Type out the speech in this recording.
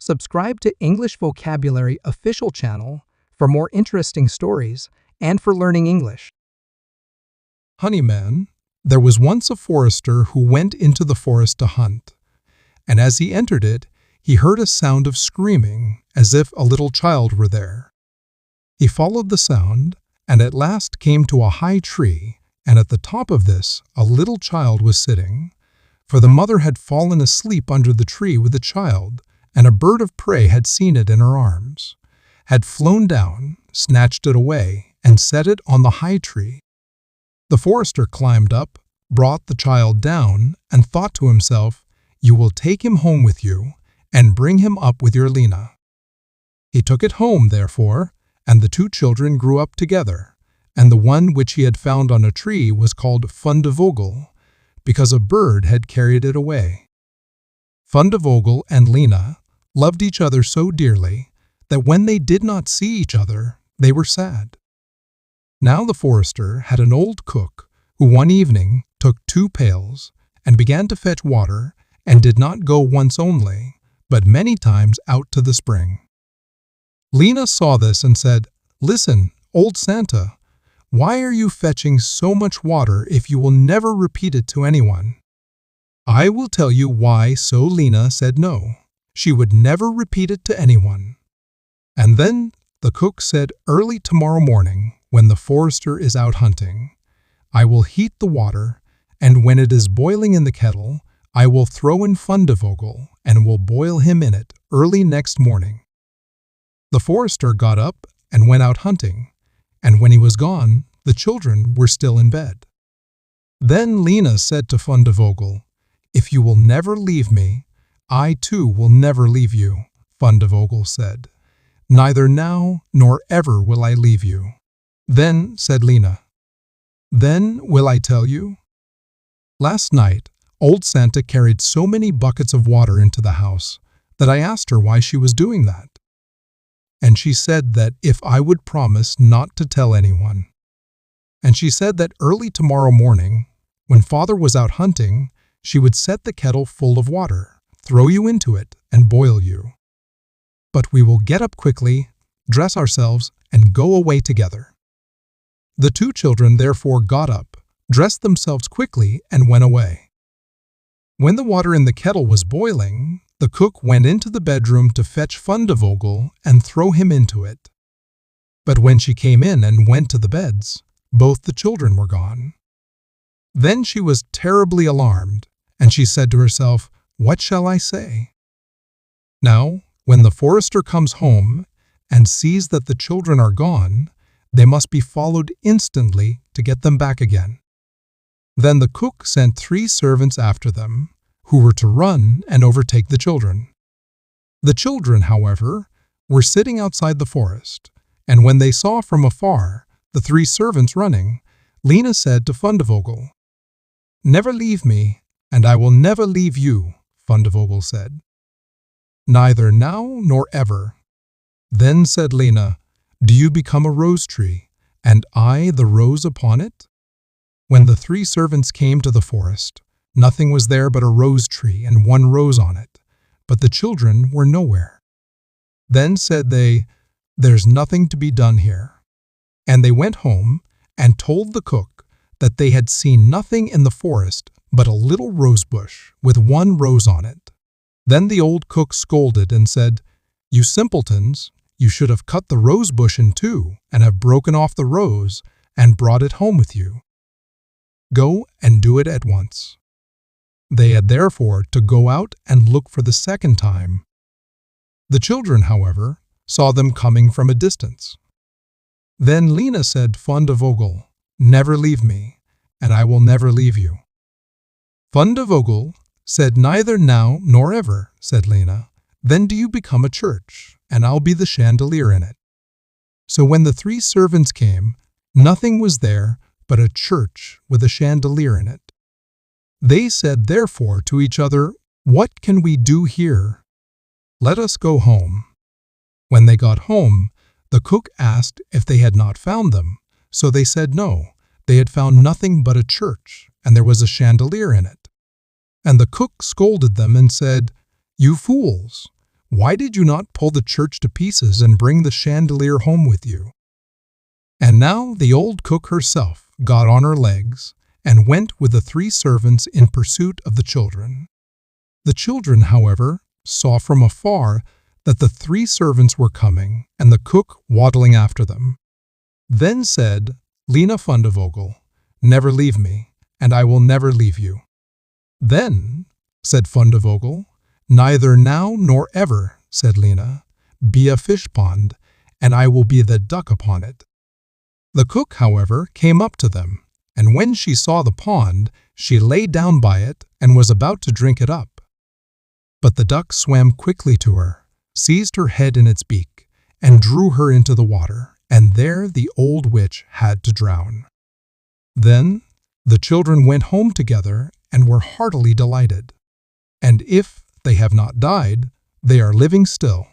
Subscribe to English Vocabulary official channel for more interesting stories and for learning English. Honeyman, there was once a forester who went into the forest to hunt, and as he entered it, he heard a sound of screaming as if a little child were there. He followed the sound and at last came to a high tree, and at the top of this a little child was sitting, for the mother had fallen asleep under the tree with the child, and a bird of prey had seen it in her arms, had flown down, snatched it away, and set it on the high tree. The forester climbed up, brought the child down, and thought to himself, "You will take him home with you, and bring him up with your Lena." He took it home, therefore, and the two children grew up together, and the one which he had found on a tree was called Fundevogel, because a bird had carried it away. Fundevogel and Lena loved each other so dearly that when they did not see each other, they were sad. Now the forester had an old cook who one evening took 2 pails and began to fetch water, and did not go once only, but many times out to the spring. Lena saw this and said, "Listen, old Santa, why are you fetching so much water if you will never repeat it to anyone?" "I will tell you why." So Lena said no, she would never repeat it to anyone. And then the cook said, "Early tomorrow morning, when the forester is out hunting, I will heat the water, and when it is boiling in the kettle, I will throw in Fundevogel and will boil him in it early next morning." The forester got up and went out hunting, and when he was gone, the children were still in bed. Then Lena said to Fundevogel, "If you will never leave me, I too will never leave you." Fundevogel said, "Neither now nor ever will I leave you." "Then," said Lena, "then will I tell you? Last night, old Santa carried so many buckets of water into the house that I asked her why she was doing that. And she said that if I would promise not to tell anyone. And she said that early tomorrow morning, when Father was out hunting, she would set the kettle full of water, throw you into it, and boil you. But we will get up quickly, dress ourselves, and go away together." The two children therefore got up, dressed themselves quickly, and went away. When the water in the kettle was boiling, the cook went into the bedroom to fetch Fundevogel and throw him into it. But when she came in and went to the beds, both the children were gone. Then she was terribly alarmed, and she said to herself, "What shall I say?" Now, when the forester comes home and sees that the children are gone, they must be followed instantly to get them back again. Then the cook sent 3 servants after them, who were to run and overtake the children. The children, however, were sitting outside the forest, and when they saw from afar the 3 servants running, Lena said to Fundevogel, "Never leave me, and I will never leave you," Fundevogel said. "Neither now nor ever." Then said Lena, "Do you become a rose tree, and I the rose upon it?" When the 3 servants came to the forest, nothing was there but a rose tree and 1 rose on it, but the children were nowhere. Then said they, "There's nothing to be done here." And they went home and told the cook that they had seen nothing in the forest but a little rose bush with 1 rose on it. Then the old cook scolded and said, "You simpletons, you should have cut the rose bush in 2 and have broken off the rose and brought it home with you. Go and do it at once." They had therefore to go out and look for the second time. The children, however, saw them coming from a distance. Then Lena said, "Fundevogel, never leave me, and I will never leave you." Fundevogel said, "Neither now nor ever," said Lena. "Then do you become a church, and I'll be the chandelier in it." So when the 3 servants came, nothing was there but a church with a chandelier in it. They said therefore to each other, "What can we do here? Let us go home." When they got home, the cook asked if they had not found them, so they said no, they had found nothing but a church, and there was a chandelier in it. And the cook scolded them and said, "You fools, Why did you not pull the church to pieces and bring the chandelier home with you?" And now the old cook herself got on her legs and went with the 3 servants in pursuit of the children. The children, however, saw from afar that the 3 servants were coming and the cook waddling after them. Then said Lena Fundevogel, "Never leave me, and I will never leave you." "Then," said Fundevogel, "neither now nor ever," said Lena, "be a fish pond, and I will be the duck upon it." The cook, however, came up to them, and when she saw the pond, she lay down by it and was about to drink it up. But the duck swam quickly to her, seized her head in its beak, and drew her into the water, and there the old witch had to drown. Then the children went home together and were heartily delighted. And if they have not died, they are living still.